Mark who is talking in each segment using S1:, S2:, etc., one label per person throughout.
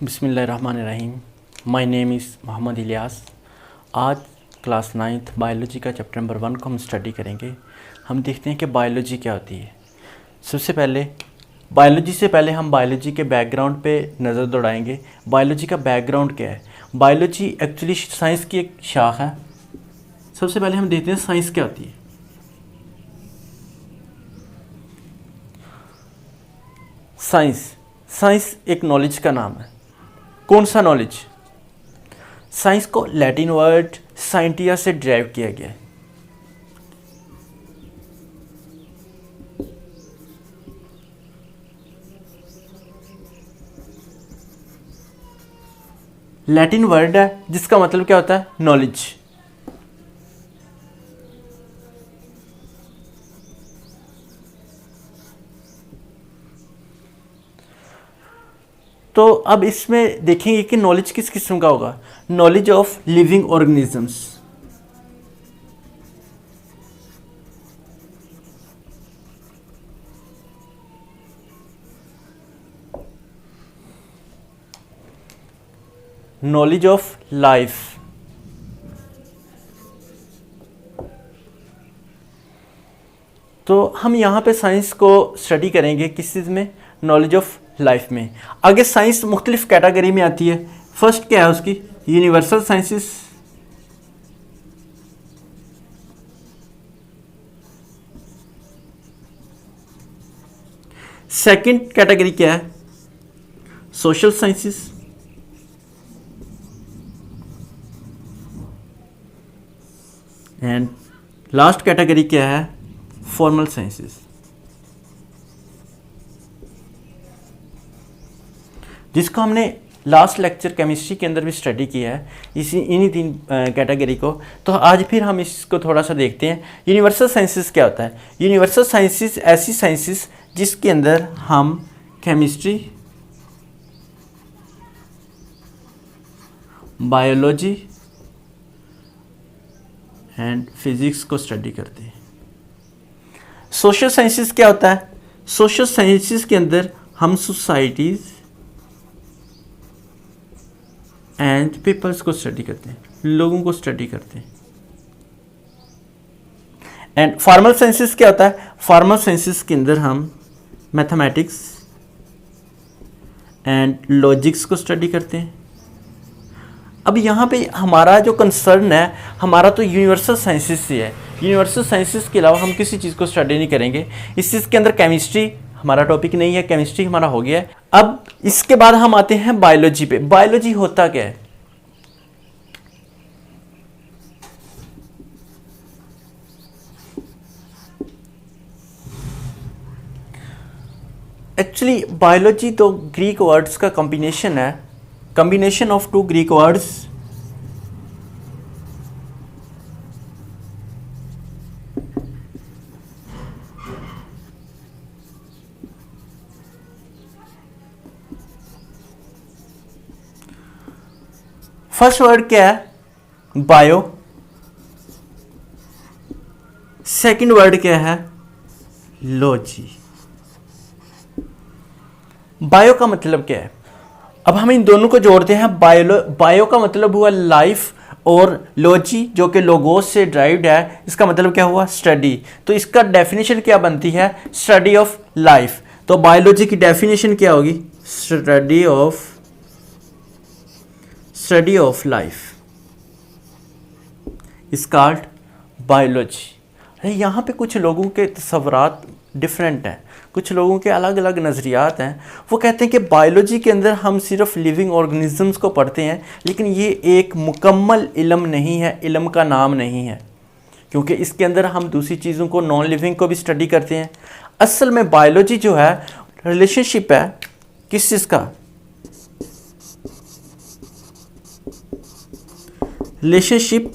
S1: बिस्मिल्लाहिर्रहमानिर्रहीम। My name is Mohammed Ilyas. आज class 9th biology का चैप्टर नंबर 1 को हम स्टडी करेंगे। हम देखते हैं कि बायोलॉजी क्या होती है। सबसे पहले बायोलॉजी से पहले हम बायोलॉजी के बैकग्राउंड पे नज़र दौड़ाएंगे। बायोलॉजी का बैकग्राउंड क्या है। बायोलॉजी एक्चुअली साइंस की एक शाख है। सबसे पहले हम देखते हैं साइंस क्या होती है। साइंस एक नॉलेज का नाम है। कौन सा नॉलेज? साइंस को लैटिन वर्ड साइंटिया से ड्राइव किया गया है। लैटिन वर्ड है जिसका मतलब क्या होता है? नॉलेज। तो अब इसमें देखेंगे कि नॉलेज किस किस्म का होगा। Knowledge of living organisms. Knowledge of life. तो हम यहाँ पे साइंस को स्टडी करेंगे किस चीज़ में? नॉलेज ऑफ लाइफ में। आगे साइंस मुख्तलिफ कैटेगरी में आती है। फर्स्ट क्या है उसकी? Universal sciences. सेकंड कैटेगरी क्या है? Social sciences. And last category क्या है? फॉर्मल साइंसेस, जिसको हमने लास्ट लेक्चर केमिस्ट्री के अंदर भी स्टडी किया है, इन्हीं तीन कैटेगरी को। तो आज फिर हम इसको थोड़ा सा देखते हैं। यूनिवर्सल साइंसेस क्या होता है? यूनिवर्सल साइंसेस ऐसी साइंसेस जिसके अंदर हम केमिस्ट्री, बायोलॉजी एंड फिजिक्स को स्टडी करते हैं। सोशल साइंसेस क्या होता है? सोशल साइंसेस के अंदर हम सोसाइटीज़ एंड पीपल्स को स्टडी करते हैं, लोगों को स्टडी करते हैं। एंड फॉर्मल साइंसेस क्या होता है? फॉर्मल साइंसेस के अंदर हम मैथमेटिक्स एंड लॉजिक्स को स्टडी करते हैं। अब यहाँ पे हमारा जो कंसर्न है, हमारा तो यूनिवर्सल साइंसेस से है। यूनिवर्सल साइंसेस के अलावा हम किसी चीज़ को स्टडी नहीं करेंगे। इस चीज़ के अंदर केमिस्ट्री हमारा टॉपिक नहीं है, केमिस्ट्री हमारा हो गया है। अब इसके बाद हम आते हैं बायोलॉजी पे। बायोलॉजी होता क्या है? एक्चुअली बायोलॉजी तो ग्रीक वर्ड्स का कॉम्बिनेशन है, combination of two Greek words. First word क्या है? बायो। सेकंड वर्ड क्या है? लॉजी। बायो का मतलब क्या है? अब हम इन दोनों को जोड़ते हैं। बायो का मतलब हुआ लाइफ, और लॉजी जो कि लोगोस से ड्राइव्ड है, इसका मतलब क्या हुआ? स्टडी। तो इसका डेफिनेशन क्या बनती है? Study of life. तो बायोलॉजी की डेफिनेशन क्या होगी? Study of life is called biology. अरे यहाँ पे कुछ लोगों के तस्वुरात डिफरेंट हैं, कुछ लोगों के अलग अलग नज़रियात हैं। वो कहते हैं कि बायोलॉजी के अंदर हम सिर्फ लिविंग ऑर्गेनिजम्स को पढ़ते हैं, लेकिन ये एक मुकम्मल इल्म नहीं है, इल्म का नाम नहीं है, क्योंकि इसके अंदर हम दूसरी चीज़ों को, नॉन लिविंग को भी स्टडी करते हैं। असल में बायोलॉजी जो है रिलेशनशिप है किस चीज़ का? Relationship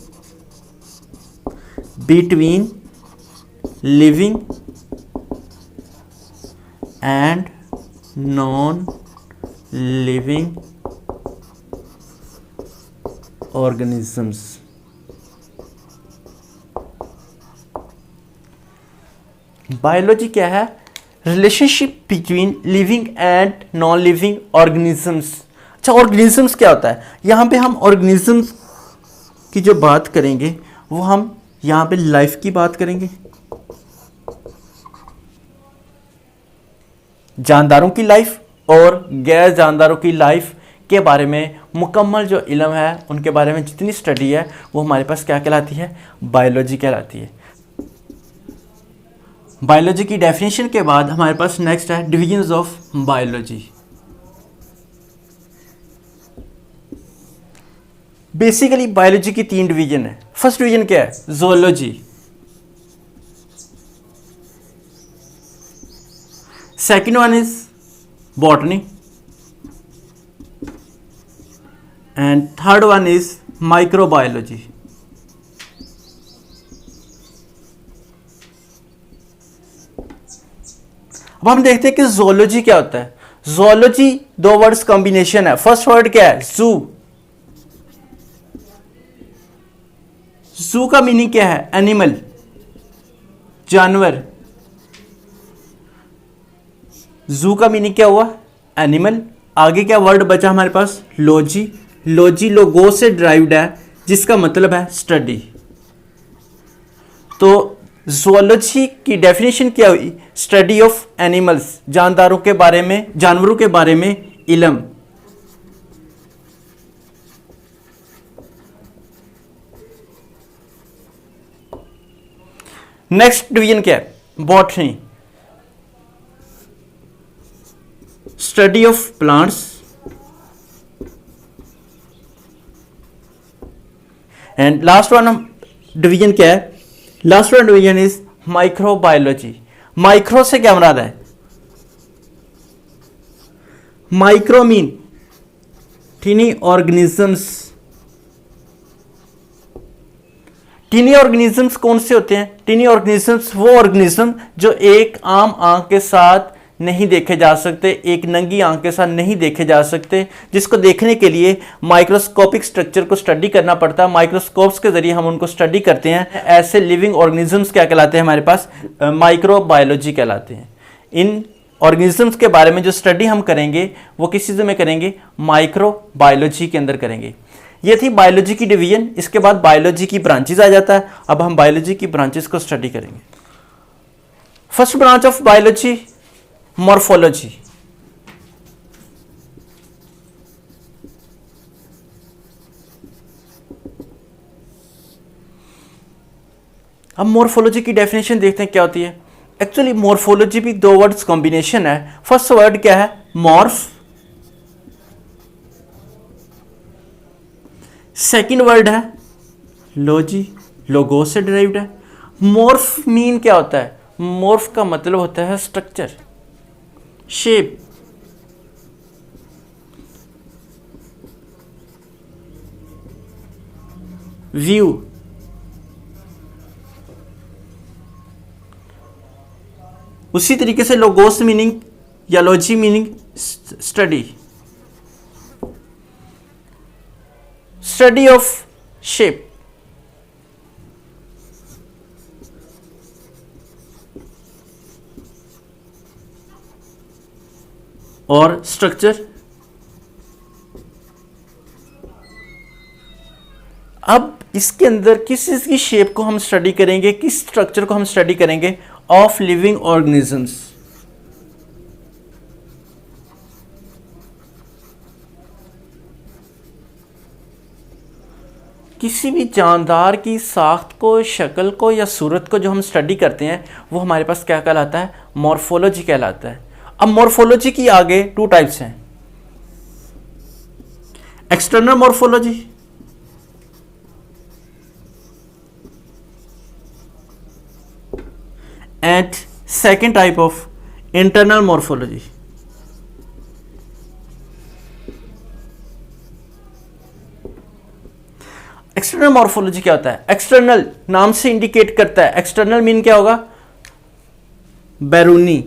S1: between living and non living organisms. Biology क्या है? Relationship between living and non living organisms. अच्छा, ऑर्गेनिजम्स क्या होता है? यहाँ पे हम ऑर्गेनिजम्स की जो बात करेंगे वो हम यहाँ पे लाइफ की बात करेंगे, जानदारों की लाइफ और गैर जानदारों की लाइफ के बारे में मुकम्मल जो इल्म है, उनके बारे में जितनी स्टडी है वो हमारे पास क्या कहलाती है? बायोलॉजी कहलाती है। बायोलॉजी की डेफिनेशन के बाद हमारे पास नेक्स्ट है divisions of biology. Basically biology की 3 डिवीजन है। फर्स्ट डिवीजन क्या है? Zoology. Second one is botany and third one is microbiology. अब हम देखते हैं कि ज़ूलॉजी क्या होता है। ज़ूलॉजी 2 वर्ड्स कॉम्बिनेशन है। फर्स्ट वर्ड क्या है? जू। जू का मीनिंग क्या है? एनिमल, जानवर। जू का मीनिंग क्या हुआ? एनिमल। आगे क्या वर्ड बचा हमारे पास? लॉजी। लॉजी लोगो से ड्राइव्ड है, जिसका मतलब है स्टडी। तो ज़ूलॉजी की डेफिनेशन क्या हुई? स्टडी ऑफ एनिमल्स, जानदारों के बारे में, जानवरों के बारे में इल्म। नेक्स्ट डिवीजन क्या है? Botany, study of plants. And last one division क्या है? Last one division is microbiology. Micro से क्या मुराद है? Micro mean tiny organisms. Tiny organisms कौन से होते हैं? टीनी ऑर्गेनिजम्स वो ऑर्गेनिज्म जो एक आम आंख के साथ नहीं देखे जा सकते, एक नंगी आंख के साथ नहीं देखे जा सकते, जिसको देखने के लिए माइक्रोस्कोपिक स्ट्रक्चर को स्टडी करना पड़ता है। माइक्रोस्कोप्स के जरिए हम उनको स्टडी करते हैं। ऐसे लिविंग ऑर्गेनिजम्स क्या कहलाते हैं? हमारे पास माइक्रोबायोलॉजी कहलाते हैं। इन ऑर्गेनिजम्स के बारे में जो स्टडी हम करेंगे वो किस चीज़ में करेंगे? माइक्रोबायोलॉजी के अंदर करेंगे। ये थी बायोलॉजी की डिवीजन। इसके बाद बायोलॉजी की ब्रांचेज आ जाता है। अब हम बायोलॉजी की ब्रांचेस को स्टडी करेंगे। First branch of biology, morphology. अब मॉर्फोलॉजी की डेफिनेशन देखते हैं क्या होती है। एक्चुअली मॉर्फोलॉजी भी 2 वर्ड्स कॉम्बिनेशन है। फर्स्ट वर्ड क्या है? मॉर्फ। सेकंड वर्ड है लॉजी, लोगो से डिराइव्ड है। मॉर्फ मीन क्या होता है? मॉर्फ का मतलब होता है स्ट्रक्चर, शेप। व्यू। उसी तरीके से लोगोस मीनिंग या logy meaning study, study of shape. और स्ट्रक्चर। अब इसके अंदर किस चीज की शेप को हम स्टडी करेंगे, किस स्ट्रक्चर को हम स्टडी करेंगे? Of living organisms. किसी भी जानदार की साख्त को, शक्ल को या सूरत को जो हम स्टडी करते हैं वो हमारे पास क्या कहलाता है? मॉर्फोलॉजी कहलाता है। अब मॉर्फोलॉजी की आगे 2 टाइप्स हैं। External morphology and second type of internal morphology. External morphology क्या होता है? एक्सटर्नल नाम से इंडिकेट करता है। एक्सटर्नल मीन क्या होगा? बैरूनी।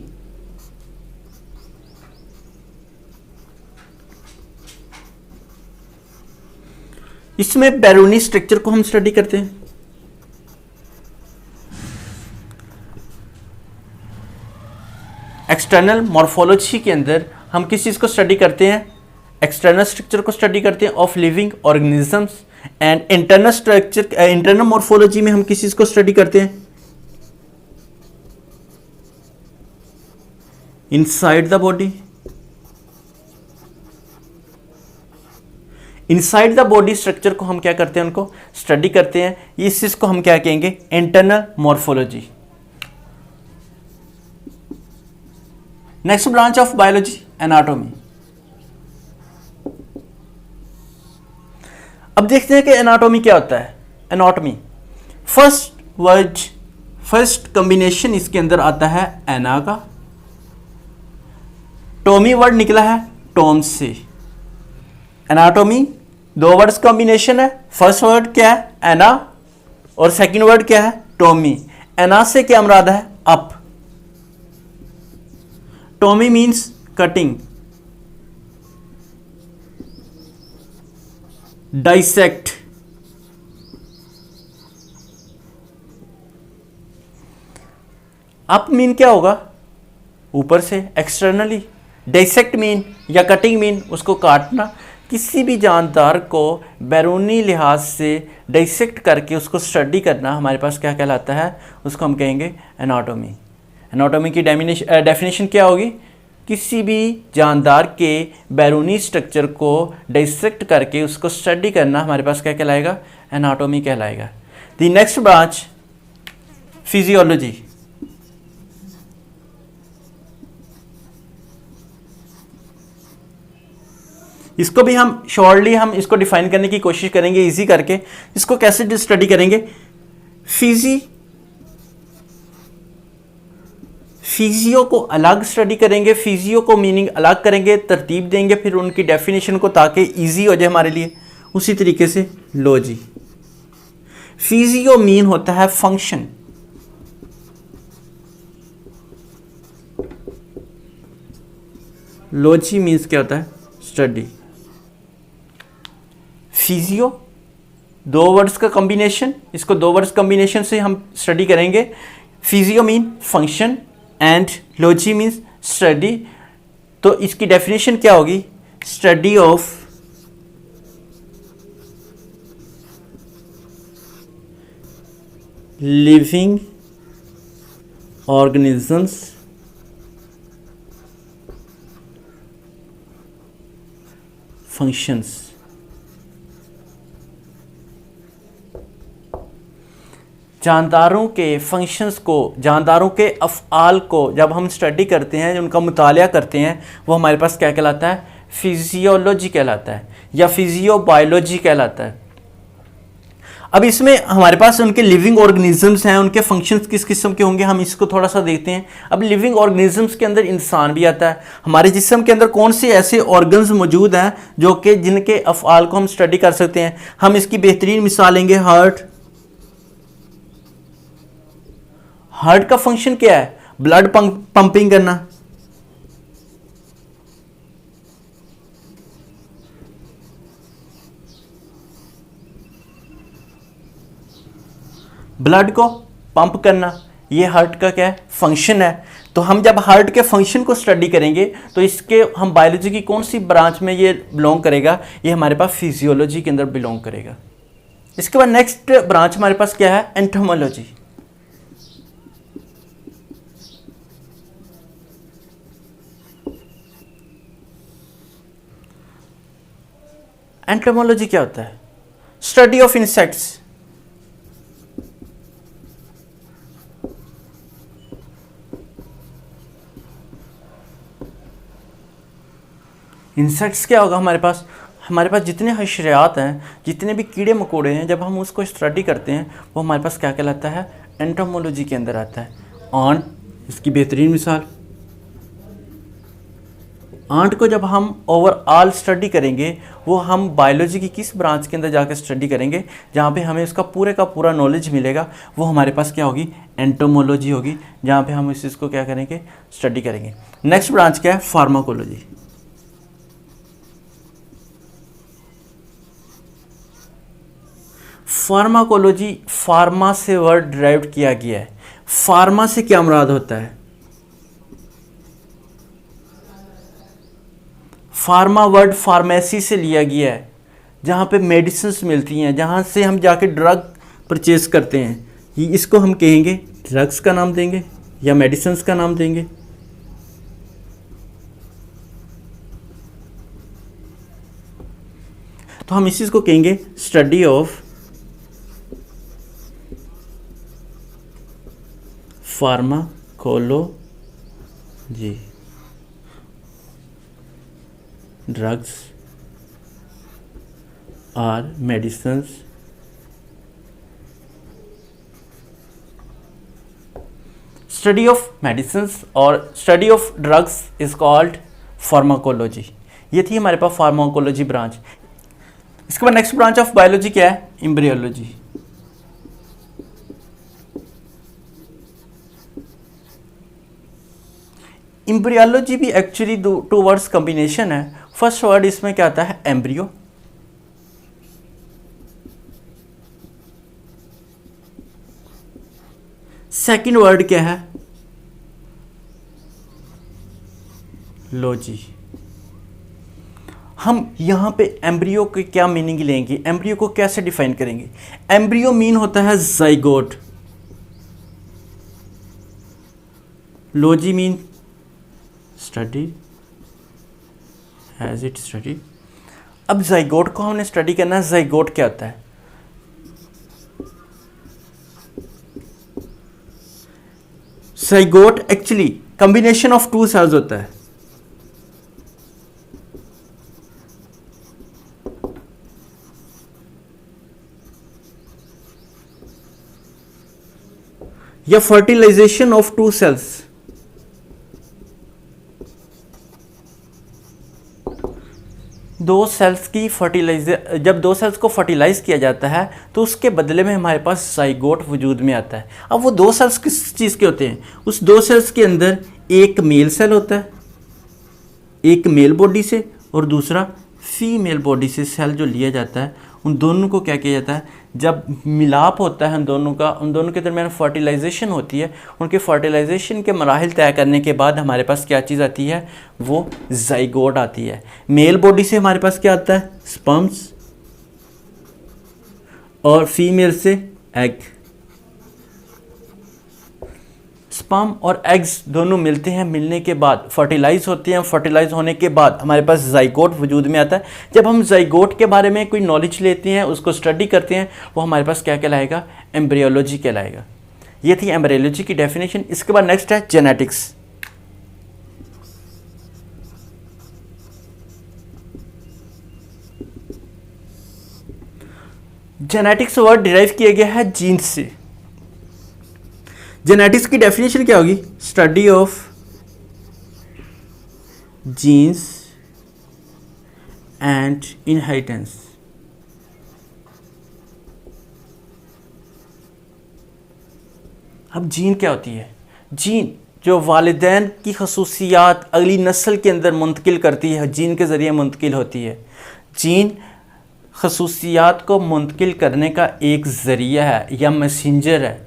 S1: इसमें बैरूनी स्ट्रक्चर को हम स्टडी करते हैं। एक्सटर्नल मॉर्फोलॉजी के अंदर हम किस चीज को स्टडी करते हैं? एक्सटर्नल स्ट्रक्चर को स्टडी करते हैं of living organisms, and internal structure, internal morphology में हम किस चीज को स्टडी करते हैं, inside the body. Inside the body structure को हम क्या करते हैं, उनको स्टडी करते हैं। इस चीज को हम क्या कहेंगे, internal morphology. Next branch of biology, anatomy. अब देखते हैं कि एनाटॉमी क्या होता है। एनाटॉमी फर्स्ट कॉम्बिनेशन इसके अंदर आता है एना का। टोमी वर्ड निकला है टॉम से। एनाटॉमी दो वर्ड्स कॉम्बिनेशन है। फर्स्ट वर्ड क्या है, एना, और सेकंड वर्ड क्या है, टॉमी। एना से क्या मुराद है, up. Tommy means cutting, dissect. Up mean क्या होगा, ऊपर से, एक्सटर्नली। डाइसेक्ट मीन या कटिंग मीन उसको काटना। किसी भी जानदार को बैरूनी लिहाज से डाइसेक्ट करके उसको स्टडी करना हमारे पास क्या कहलाता है, उसको हम कहेंगे एनाटॉमी। एनाटॉमी की डेफिनेशन क्या होगी, किसी भी जानदार के बैरूनी स्ट्रक्चर को डाइसेक्ट करके उसको स्टडी करना हमारे पास क्या कहलाएगा, एनाटॉमी कहलाएगा। The next branch, physiology. इसको भी हम शॉर्टली हम इसको डिफाइन करने की कोशिश करेंगे इजी करके। इसको कैसे स्टडी करेंगे, फिजियो को अलग स्टडी करेंगे, फिजियो को मीनिंग अलग करेंगे, तरतीब देंगे फिर उनकी डेफिनेशन को, ताकि इजी हो जाए हमारे लिए। उसी तरीके से लॉजी। फिजियो मीन होता है फंक्शन, लॉजी मीन्स क्या होता है, स्टडी। फिजियो दो वर्ड्स का कॉम्बिनेशन, इसको दो वर्ड्स कॉम्बिनेशन से हम स्टडी करेंगे। Physio mean function and logy means study. तो इसकी डेफिनेशन क्या होगी, study of living organisms functions. जानदारों के फंक्शंस को, जानदारों के अफ़आल को जब हम स्टडी करते हैं, उनका मुतालिया करते हैं, वो हमारे पास क्या कहलाता है, फिजियोलॉजी कहलाता है या फिजियोबायोलॉजी कहलाता है। अब इसमें हमारे पास उनके लिविंग ऑर्गेनिजम्स हैं, उनके फंक्शंस किस किस्म के होंगे, हम इसको थोड़ा सा देखते हैं। अब लिविंग ऑर्गेनिजम्स के अंदर इंसान भी आता है। हमारे जिस्म के अंदर कौन से ऐसे ऑर्गन्स मौजूद हैं जो कि जिनके अफ़आल को हम स्टडी कर सकते हैं। हम इसकी बेहतरीन मिसाल लेंगे, हार्ट। हार्ट का फंक्शन क्या है, ब्लड पंपिंग करना। ब्लड को पंप करना, ये हार्ट का क्या है, फंक्शन है। तो हम जब हार्ट के फंक्शन को स्टडी करेंगे तो इसके हम बायोलॉजी की कौन सी ब्रांच में ये बिलोंग करेगा, ये हमारे पास फिजियोलॉजी के अंदर बिलोंग करेगा। इसके बाद नेक्स्ट ब्रांच हमारे पास क्या है, एंटोमोलॉजी। एंटोमोलॉजी क्या होता है, स्टडी ऑफ इंसेक्ट्स। इंसेक्ट्स क्या होगा, हमारे पास जितने हशरियात हैं, जितने भी कीड़े मकोड़े हैं, जब हम उसको स्टडी करते हैं वो हमारे पास क्या कहलाता है, एंटोमोलॉजी के अंदर आता है। आंट, इसकी बेहतरीन मिसाल। आंट को जब हम ओवरऑल स्टडी करेंगे, वो हम बायोलॉजी की किस ब्रांच के अंदर जाकर स्टडी करेंगे, जहाँ पे हमें उसका पूरे का पूरा नॉलेज मिलेगा, वो हमारे पास क्या होगी, एंटोमोलॉजी होगी, जहाँ पे हम इस चीज़ को क्या करेंगे, स्टडी करेंगे। नेक्स्ट ब्रांच क्या है, फार्माकोलॉजी। फार्माकोलॉजी, फार्मा से वर्ड डिराइव किया गया है। फार्मा से क्या मुराद होता है, फार्मा वर्ड फार्मेसी से लिया गया है, जहाँ पे मेडिसिन्स मिलती हैं, जहाँ से हम जाके ड्रग परचेज करते हैं, ये इसको हम कहेंगे ड्रग्स का नाम देंगे या मेडिसिन्स का नाम देंगे। तो हम इस चीज़ को कहेंगे स्टडी ऑफ फार्माकोलॉजी, ड्रग्स और मेडिसिन्स स्टडी ऑफ मेडिसिन्स और study of drugs is called pharmacology. ये थी हमारे पास फार्माकोलॉजी ब्रांच। इसके बाद नेक्स्ट ब्रांच ऑफ बायोलॉजी क्या है? एम्ब्रियोलॉजी। एम्ब्रियोलॉजी भी एक्चुअली टू वर्ड्स कॉम्बिनेशन है। फर्स्ट वर्ड इसमें क्या आता है? एम्ब्रियो। सेकंड वर्ड क्या है? लॉजी। हम यहाँ पे एम्ब्रियो के क्या मीनिंग लेंगे, एम्ब्रियो को कैसे डिफाइन करेंगे? एम्ब्रियो मीन होता है zygote, logy mean study, has it study. अब जाइगोट को हमने स्टडी करना है। जाइगोट क्या होता है? Zygote actually combination of two cells होता है। या फर्टिलाइजेशन ऑफ टू सेल्स। दो सेल्स की जब दो सेल्स को फर्टिलाइज किया जाता है तो उसके बदले में हमारे पास जाइगोट वजूद में आता है। अब वो दो सेल्स किस चीज़ के होते हैं? उस दो सेल्स के अंदर एक मेल सेल होता है, एक मेल बॉडी से, और दूसरा फीमेल बॉडी से सेल जो लिया जाता है। उन दोनों को क्या किया जाता है? जब मिलाप होता है उन दोनों के दरमियान फर्टिलाइजेशन होती है। उनके फर्टिलाइजेशन के मराहिल तय करने के बाद हमारे पास क्या चीज़ आती है? वो जाइगोट आती है। मेल बॉडी से हमारे पास क्या आता है? स्पर्म्स, और फीमेल से एग। स्पर्म और एग्स दोनों मिलते हैं, मिलने के बाद फर्टिलाइज होते हैं। फर्टिलाइज होने के बाद हमारे पास जाइगोट वजूद में आता है। जब हम जाइगोट के बारे में कोई नॉलेज लेते हैं, उसको स्टडी करते हैं, वो हमारे पास क्या कहलाएगा? एम्ब्रियोलॉजी कहलाएगा। ये थी एम्ब्रियोलॉजी की डेफिनेशन। इसके बाद नेक्स्ट है जेनेटिक्स। जेनेटिक्स वर्ड डिराइव किया गया है जीन्स से। जेनेटिक्स की डेफिनेशन क्या होगी? Study of genes and inheritance. अब जीन क्या होती है? जीन जो वालिदैन की खसूसियात अगली नस्ल के अंदर मुंतकिल करती है, जीन के ज़रिए मुंतकिल होती है। जीन खसूसियात को मुंतकिल करने का एक ज़रिया है या मैसेंजर है।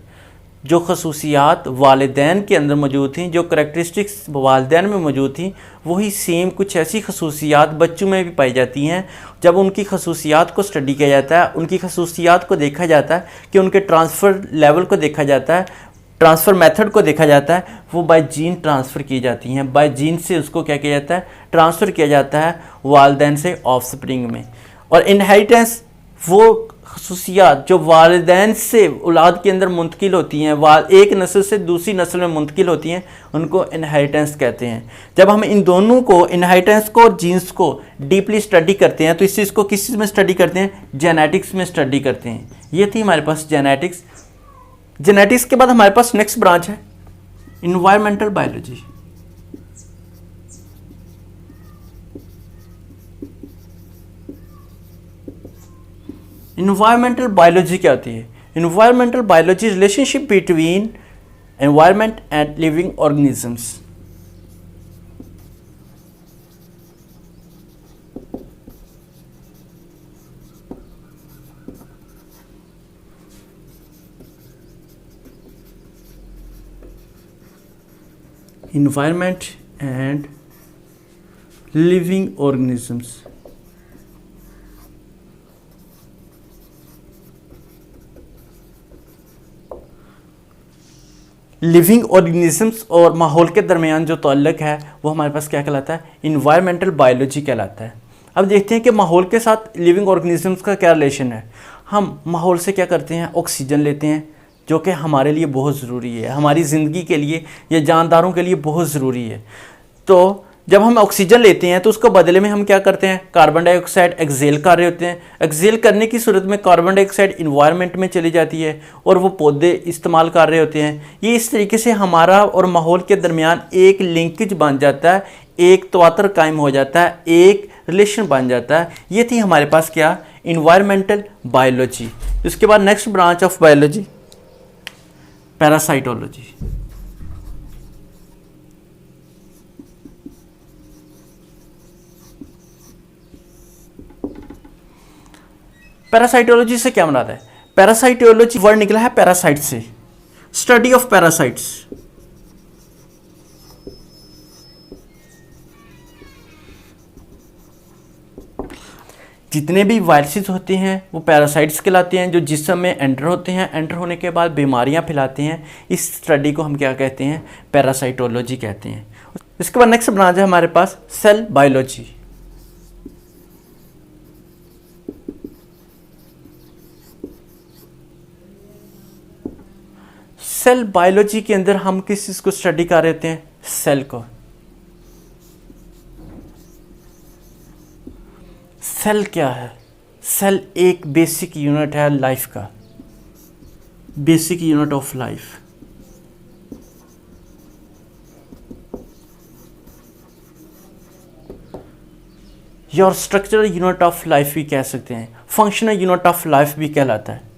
S1: जो खसूसियात वालिदैन के अंदर मौजूद थी, जो करैक्टरिस्टिक्स वालिदैन में मौजूद थी, वही सेम कुछ ऐसी खसूसियात बच्चों में भी पाई जाती हैं। जब उनकी खसूसियात को स्टडी किया जाता है, उनकी खसूसियात को देखा जाता है कि उनके ट्रांसफ़र लेवल को देखा जाता है, ट्रांसफ़र मेथड को देखा जाता है, वो बाय जीन ट्रांसफ़र की जाती हैं। बाय जीन से उसको क्या किया जाता है? ट्रांसफ़र किया जाता है वालिदैन से ऑफस्प्रिंग में। और इनहेरिटेंस वो खसूसियात जो वालिदैन से औलाद के अंदर मुंतकिल होती हैं, एक नस्ल से दूसरी नस्ल में मुंतकिल होती हैं, उनको इनहेरिटेंस कहते हैं। जब हम इन दोनों को, इनहेरिटेंस को और जीन्स को डीपली स्टडी करते हैं, तो इस चीज़ को किस चीज़ में स्टडी करते हैं? जेनेटिक्स में स्टडी करते हैं। ये थी हमारे पास जेनेटिक्स। जेनेटिक्स के बाद हमारे पास नेक्स्ट ब्रांच है इन्वायरमेंटल बायोलॉजी। इन्वायरमेंटल बायोलॉजी क्या होती है? Environmental biology relationship between environment and living organisms. environment and living organisms. Living organisms और माहौल के दरमियान जो ताल्लुक है वो हमारे पास क्या कहलाता है? इन्वायरमेंटल बायोलॉजी कहलाता है। अब देखते हैं कि माहौल के साथ लिविंग ऑर्गेनिजम्स का क्या रिलेशन है। हम माहौल से क्या करते हैं? ऑक्सीजन लेते हैं, जो कि हमारे लिए बहुत ज़रूरी है, हमारी ज़िंदगी के लिए या जानदारों के लिए बहुत ज़रूरी है। तो जब हम ऑक्सीजन लेते हैं तो उसको बदले में हम क्या करते हैं? कार्बन डाइऑक्साइड एक्सेल कर रहे होते हैं। एक्सेल करने की सूरत में कार्बन डाइऑक्साइड इन्वायरमेंट में चली जाती है और वो पौधे इस्तेमाल कर रहे होते हैं। ये इस तरीके से हमारा और माहौल के दरमियान एक लिंकेज बन जाता है, एक तवातर कायम हो जाता है, एक रिलेशन बन जाता है। ये थी हमारे पास क्या? Environmental biology. इसके बाद next branch of biology parasitology. Parasitology से क्या मुराद है? पैरासाइटोलॉजी वर्ड निकला है पैरासाइट से, स्टडी ऑफ पैरासाइट्स। जितने भी वायरसेस होते हैं वो पैरासाइट्स कहलाते हैं, जो जिस्म में एंटर होते हैं, एंटर होने के बाद बीमारियां फैलाते हैं। इस स्टडी को हम क्या कहते हैं? पैरासाइटोलॉजी कहते हैं। इसके बाद नेक्स्ट ब्रांच है हमारे पास सेल बायोलॉजी। सेल बायोलॉजी के अंदर हम किस चीज़ को स्टडी कर रहे हैं? सेल को। सेल क्या है? सेल एक बेसिक यूनिट है लाइफ का, basic unit of life. Your structural unit of life भी कह सकते हैं, फंक्शनल यूनिट ऑफ लाइफ भी कहलाता है।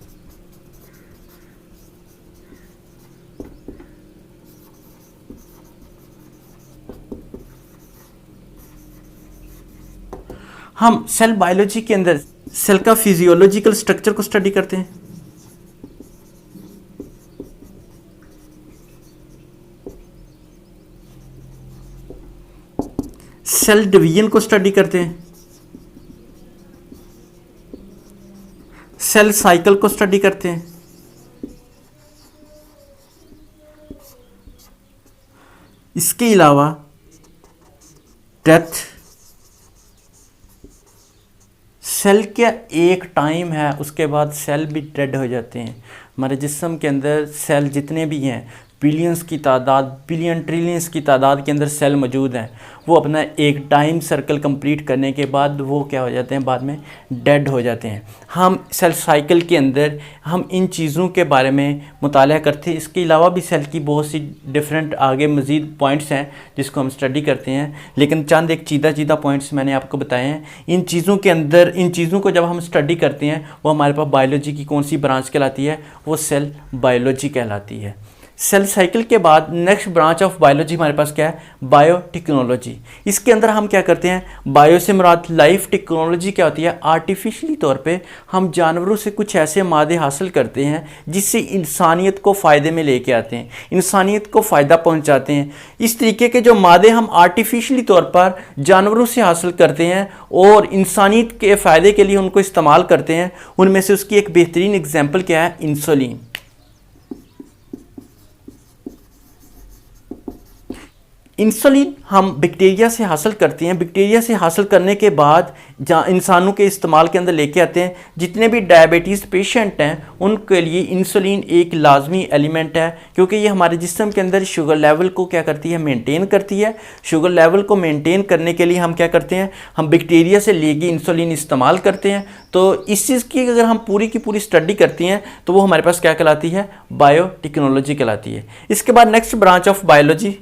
S1: हम सेल बायोलॉजी के अंदर सेल का फिजियोलॉजिकल स्ट्रक्चर को स्टडी करते हैं, सेल डिवीजन को स्टडी करते हैं, सेल साइकिल को स्टडी करते हैं, इसके अलावा डेथ, सेल क्या एक टाइम है, उसके बाद सेल भी डेड हो जाते हैं। हमारे जिस्म के अंदर सेल जितने भी हैं, बिलियंस की तादाद, बिलियन ट्रिलियंस की तादाद के अंदर सेल मौजूद हैं, वो अपना एक टाइम सर्कल कंप्लीट करने के बाद वो क्या हो जाते हैं? बाद में डेड हो जाते हैं। हम सेल साइकिल के अंदर हम इन चीज़ों के बारे में मुताला करते हैं। इसके अलावा भी सेल की बहुत सी डिफरेंट आगे मज़ीद पॉइंट्स हैं जिसको हम स्टडी करते हैं, लेकिन चंद एक चीदा पॉइंट्स मैंने आपको बताए हैं। इन चीज़ों के अंदर, इन चीज़ों को जब हम स्टडी करते हैं वो हमारे पास बायोलॉजी की कौन सी ब्रांच कहलाती है? वो सेल बायोलॉजी कहलाती है। सेल साइकिल के बाद नेक्स्ट ब्रांच ऑफ बायोलॉजी हमारे पास क्या है? बायोटेक्नोलॉजी। इसके अंदर हम क्या करते हैं? बायो से मुराद लाइफ, टेक्नोलॉजी क्या होती है? आर्टिफिशियली तौर पे हम जानवरों से कुछ ऐसे मादे हासिल करते हैं जिससे इंसानियत को फ़ायदे में लेके आते हैं, इंसानियत को फ़ायदा पहुंचाते हैं। इस तरीके के जो मादे हम आर्टिफिशियली तौर पर जानवरों से हासिल करते हैं और इंसानियत के फ़ायदे के लिए उनको इस्तेमाल करते हैं, उनमें से उसकी एक बेहतरीन एग्जाम्पल क्या है? इंसुलिन। इंसुलिन हम बैक्टीरिया से हासिल करते हैं, बैक्टीरिया से हासिल करने के बाद जहाँ इंसानों के इस्तेमाल के अंदर लेके आते हैं। जितने भी डायबिटीज़ पेशेंट हैं उनके लिए इंसुलिन एक लाजमी एलिमेंट है, क्योंकि ये हमारे जिस्म के अंदर शुगर लेवल को क्या करती है? मेंटेन करती है। शुगर लेवल को मेंटेन करने के लिए हम क्या करते हैं? हम बैक्टीरिया से लेके इंसुलिन इस्तेमाल करते हैं। तो इस चीज़ की अगर हम पूरी की पूरी स्टडी करती हैं तो वो हमारे पास क्या कहलाती है? बायोटेक्नोलॉजी कहलाती है। इसके बाद नेक्स्ट ब्रांच ऑफ बायोलॉजी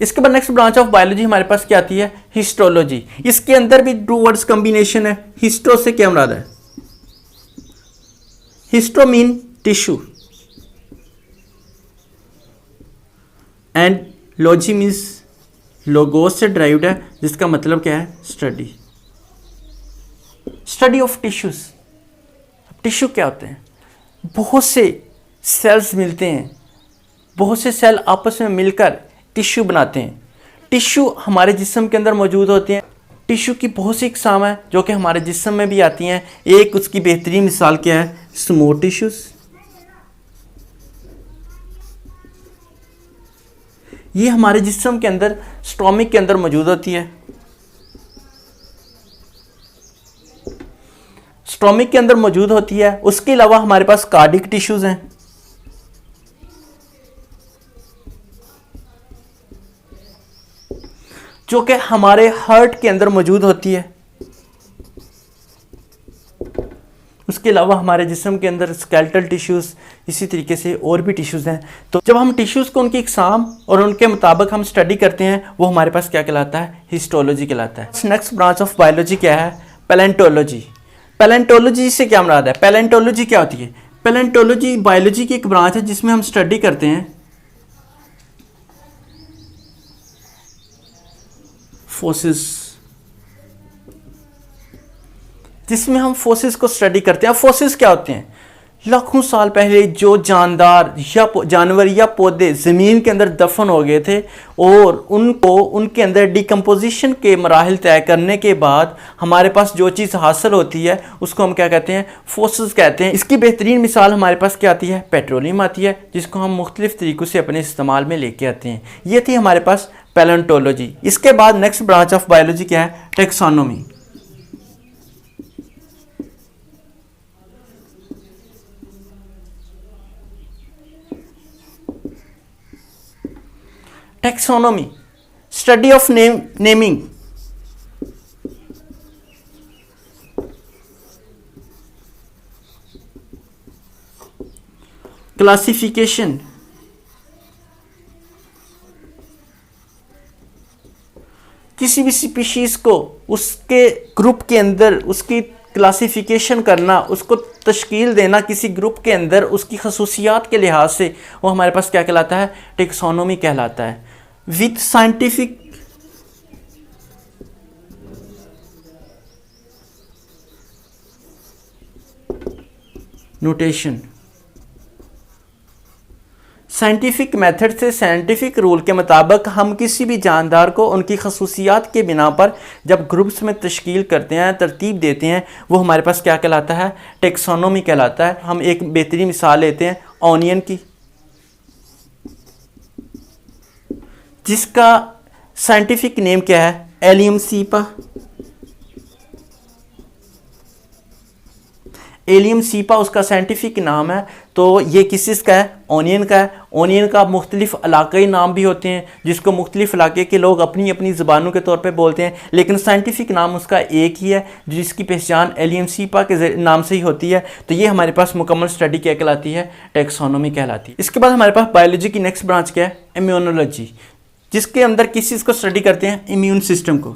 S1: इसके बाद नेक्स्ट ब्रांच ऑफ बायोलॉजी हमारे पास क्या आती है? हिस्टोलॉजी। इसके अंदर भी टू वर्ड्स कॉम्बिनेशन है। हिस्टो से क्या मुराद है? Histo mean tissue and logy means logos से ड्राइव्ड है, जिसका मतलब क्या है? Study. Study of tissues. Tissue क्या होते हैं? बहुत से सेल्स मिलते हैं, बहुत से सेल आपस में मिलकर टिश्यू बनाते हैं। टिश्यू हमारे जिस्म के अंदर मौजूद होते हैं। टिश्यू की बहुत सी इकसाम है जो कि हमारे जिस्म में भी आती हैं। एक उसकी बेहतरीन मिसाल क्या है? Smooth tissues. ये हमारे जिस्म के अंदर स्टोमिक के अंदर मौजूद होती है। स्टोमिक के अंदर मौजूद होती है। उसके अलावा हमारे पास कार्डिक टिश्यूज हैं। जो कि हमारे हार्ट के अंदर मौजूद होती है। उसके अलावा हमारे जिस्म के अंदर स्केलेटल टिश्यूज़, इसी तरीके से और भी टिश्यूज़ हैं। तो जब हम टिश्यूज़ को उनकी इकसाम और उनके मुताबिक हम स्टडी करते हैं, वो हमारे पास क्या कहलाता है? हिस्टोलॉजी कहलाता है। नेक्स्ट ब्रांच ऑफ बायोलॉजी क्या है? पैलेंटोलॉजी। पैलेंटोलॉजी से क्या मुराद है? पैलेंटोलॉजी क्या होती है? पैलेंटोलॉजी बायोलॉजी की एक ब्रांच है जिसमें हम स्टडी करते हैं फोसिस, जिसमें हम फोसिस को स्टडी करते हैं। फोसिस क्या होते हैं? लाखों साल पहले जो जानदार या जानवर या पौधे ज़मीन के अंदर दफन हो गए थे और उनको उनके अंदर डिकम्पोजिशन के मराहिल तय करने के बाद हमारे पास जो चीज़ हासिल होती है उसको हम क्या कहते हैं? फोसिस कहते हैं। इसकी बेहतरीन मिसाल हमारे पास क्या आती है? पेट्रोलियम आती है, जिसको हम मुख्तलिफ तरीक़ों से अपने इस्तेमाल में लेके आते हैं। ये थी हमारे पास पैलेंटोलॉजी। इसके बाद नेक्स्ट ब्रांच ऑफ बायोलॉजी क्या है? Taxonomy. Taxonomy, study of naming. Classification, किसी भी स्पीशीज को उसके ग्रुप के अंदर उसकी क्लासिफिकेशन करना, उसको तश्कील देना किसी ग्रुप के अंदर उसकी खसूसियात के लिहाज से, वो हमारे पास क्या कहलाता है? टेक्सोनोमी कहलाता है। With scientific notation, scientific method से साइंटिफिक रूल के मुताबिक हम किसी भी जानदार को उनकी खसूसियात के बिना पर जब ग्रुप्स में तश्कील करते हैं, तरतीब देते हैं, वो हमारे पास क्या कहलाता है? टेक्सोनोमी कहलाता है। हम एक बेहतरीन मिसाल लेते हैं ऑनियन की, जिसका साइंटिफिक नेम क्या है? Allium cepa. एलियम सीपा उसका साइंटिफिक नाम है। तो ये किस का है? ऑनियन का है। ऑनियन का मुख्तलिफ इलाकाई नाम भी होते हैं, जिसको मुख्तलिफ इलाके के लोग अपनी अपनी ज़बानों के तौर पे बोलते हैं, लेकिन साइंटिफिक नाम उसका एक ही है, जिसकी पहचान एलियम सीपा के नाम से ही होती है। तो ये हमारे पास मुकम्मल स्टडी क्या कहलाती है? टेक्सोनोमी कहलाती है। इसके बाद हमारे पास बायोलॉजी की नेक्स्ट ब्रांच क्या है? इम्यूनोलॉजी, जिसके अंदर किस चीज़ को स्टडी करते हैं? इम्यून सिस्टम को।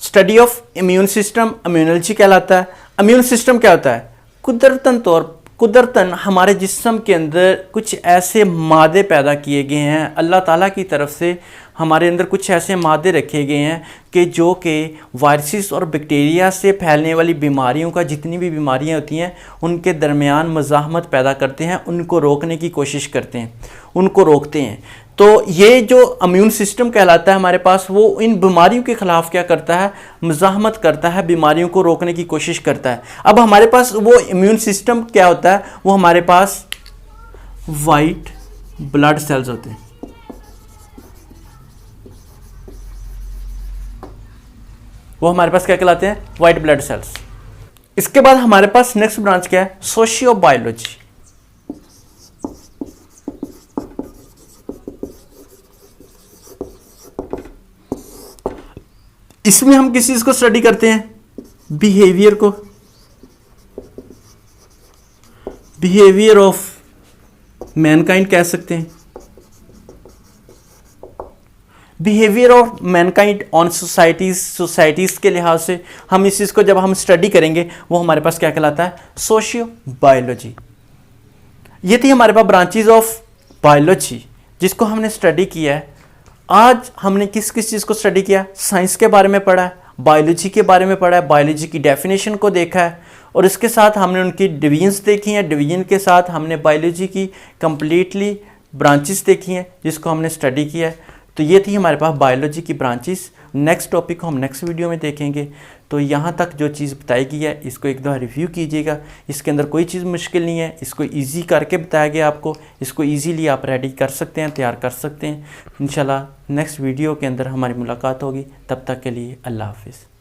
S1: Study of immune system immunology कहलाता है। इम्यून सिस्टम क्या होता है? कुदरतन हमारे जिस्म के अंदर कुछ ऐसे मादे पैदा किए गए हैं, अल्लाह ताला की तरफ से हमारे अंदर कुछ ऐसे मादे रखे गए हैं कि जो कि वायरसेस और बैक्टीरिया से फैलने वाली बीमारियों का, जितनी भी बीमारियां होती हैं उनके दरमियान मज़ाहमत पैदा करते हैं, उनको रोकने की कोशिश करते हैं, उनको रोकते हैं। तो ये जो इम्यून सिस्टम कहलाता है हमारे पास, वो इन बीमारियों के ख़िलाफ़ क्या करता है? मज़ाहमत करता है, बीमारियों को रोकने की कोशिश करता है। अब हमारे पास वो इम्यून सिस्टम क्या होता है? वो हमारे पास वाइट ब्लड सेल्स होते हैं। वो हमारे पास क्या कहलाते हैं? White blood cells. इसके बाद हमारे पास नेक्स्ट ब्रांच क्या है? Socio biology. इसमें हम किस चीज को स्टडी करते हैं? बिहेवियर को, बिहेवियर ऑफ मैनकाइंड कह सकते हैं। Behaviour of Mankind on societies के लिहाज से हम इस चीज़ को जब हम स्टडी करेंगे वो हमारे पास क्या कहलाता है? Socio biology. ये थी हमारे पास ब्रांचेज ऑफ बायोलॉजी जिसको हमने स्टडी किया है। आज हमने किस किस चीज़ को स्टडी किया? साइंस के बारे में पढ़ा है, बायोलॉजी के बारे में पढ़ा है, बायोलॉजी की डेफिनेशन को देखा है, और इसके साथ हमने उनकी डिवीजन्स देखी हैं। डिवीजन के साथ हमने बायोलॉजी की कंप्लीटली ब्रांचेस देखी हैं जिसको हमने स्टडी किया है। तो ये थी हमारे पास बायोलॉजी की ब्रांचेस। नेक्स्ट टॉपिक को हम नेक्स्ट वीडियो में देखेंगे। तो यहाँ तक जो चीज़ बताई गई है इसको एक दफ़ा रिव्यू कीजिएगा। इसके अंदर कोई चीज़ मुश्किल नहीं है, इसको इजी करके बताया गया आपको। इसको इजीली आप रेडी कर सकते हैं, तैयार कर सकते हैं। इंशाल्लाह नेक्स्ट वीडियो के अंदर हमारी मुलाकात होगी। तब तक के लिए अल्लाह हाफिज़।